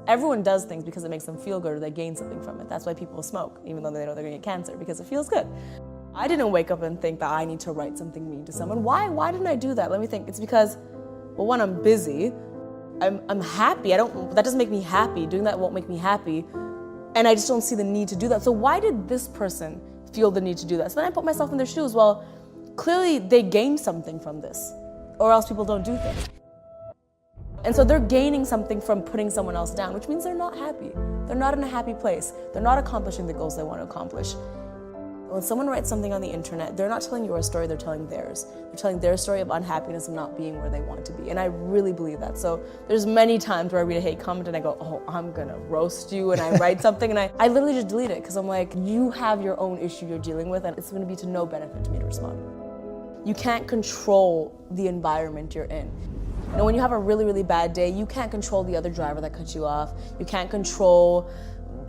Everyone does things because it makes them feel good or they gain something from it. That's why people smoke, even though they know they're gonna get cancer, because it feels good. I didn't wake up and think that I need to write something mean to someone. Why didn't I do that? Let me think. It's because, well, one, I'm busy. I'm happy. That doesn't make me happy. Doing that won't make me happy. And I just don't see the need to do that. So why did this person feel the need to do that? So then I put myself in their shoes. Well, clearly they gained something from this, or else people don't do things. And so they're gaining something from putting someone else down, which means they're not happy. They're not in a happy place. They're not accomplishing the goals they want to accomplish. When someone writes something on the internet, they're not telling your story, they're telling theirs. They're telling their story of unhappiness of not being where they want to be. And I really believe that. So there's many times where I read a hate comment and I go, oh, I'm gonna roast you, and I write something and I literally just delete it, because I'm like, you have your own issue you're dealing with, and it's gonna be to no benefit to me to respond. You can't control the environment you're in. You know, when you have a really, really bad day, you can't control the other driver that cut you off. You can't control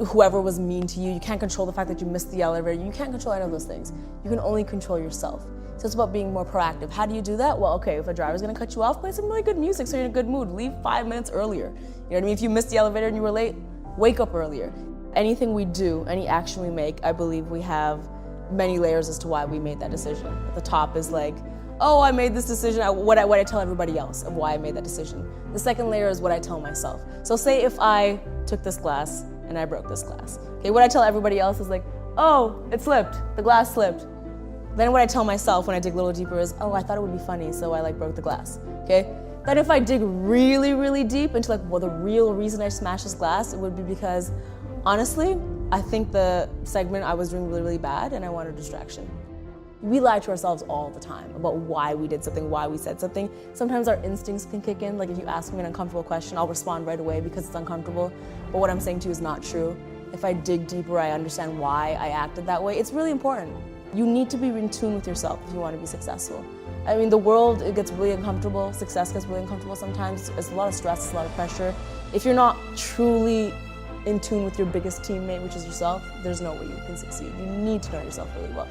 whoever was mean to you. You can't control the fact that you missed the elevator. You can't control any of those things. You can only control yourself. So it's about being more proactive. How do you do that? Well, okay, if a driver's gonna cut you off, play some really good music so you're in a good mood. Leave 5 minutes earlier. You know what I mean? If you missed the elevator and you were late, wake up earlier. Anything we do, any action we make, I believe we have many layers as to why we made that decision. At the top is like, oh, I made this decision, what I tell everybody else of why I made that decision. The second layer is what I tell myself. So say if I took this glass and I broke this glass. Okay, what I tell everybody else is like, oh, it slipped, the glass slipped. Then what I tell myself when I dig a little deeper is, oh, I thought it would be funny, so I broke the glass, okay? Then if I dig really, really deep into well, the real reason I smashed this glass, it would be because, honestly, I think the segment I was doing really, really bad and I wanted a distraction. We lie to ourselves all the time about why we did something, why we said something. Sometimes our instincts can kick in. Like if you ask me an uncomfortable question, I'll respond right away because it's uncomfortable. But what I'm saying to you is not true. If I dig deeper, I understand why I acted that way. It's really important. You need to be in tune with yourself if you want to be successful. I mean, the world, it gets really uncomfortable. Success gets really uncomfortable sometimes. It's a lot of stress, it's a lot of pressure. If you're not truly in tune with your biggest teammate, which is yourself, there's no way you can succeed. You need to know yourself really well.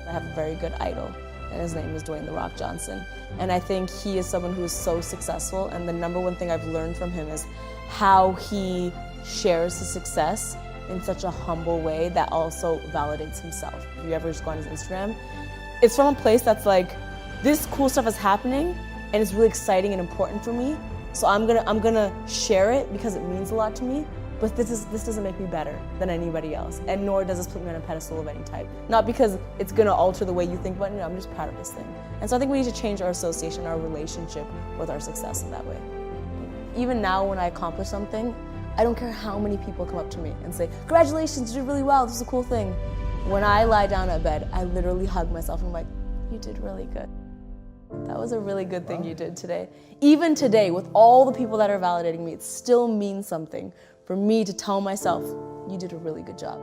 I have a very good idol, and his name is Dwayne "The Rock" Johnson. And I think he is someone who is so successful, and the number one thing I've learned from him is how he shares his success in such a humble way that also validates himself. If you ever just go on his Instagram, it's from a place that's like, this cool stuff is happening, and it's really exciting and important for me, so I'm gonna share it because it means a lot to me. But this doesn't make me better than anybody else, and nor does this put me on a pedestal of any type. Not because it's gonna alter the way you think about it, I'm just proud of this thing. And so I think we need to change our association, our relationship with our success in that way. Even now when I accomplish something, I don't care how many people come up to me and say, congratulations, you did really well, this is a cool thing. When I lie down at bed, I literally hug myself and I'm like, you did really good. That was a really good thing you did today. Even today, with all the people that are validating me, it still means something for me to tell myself, you did a really good job.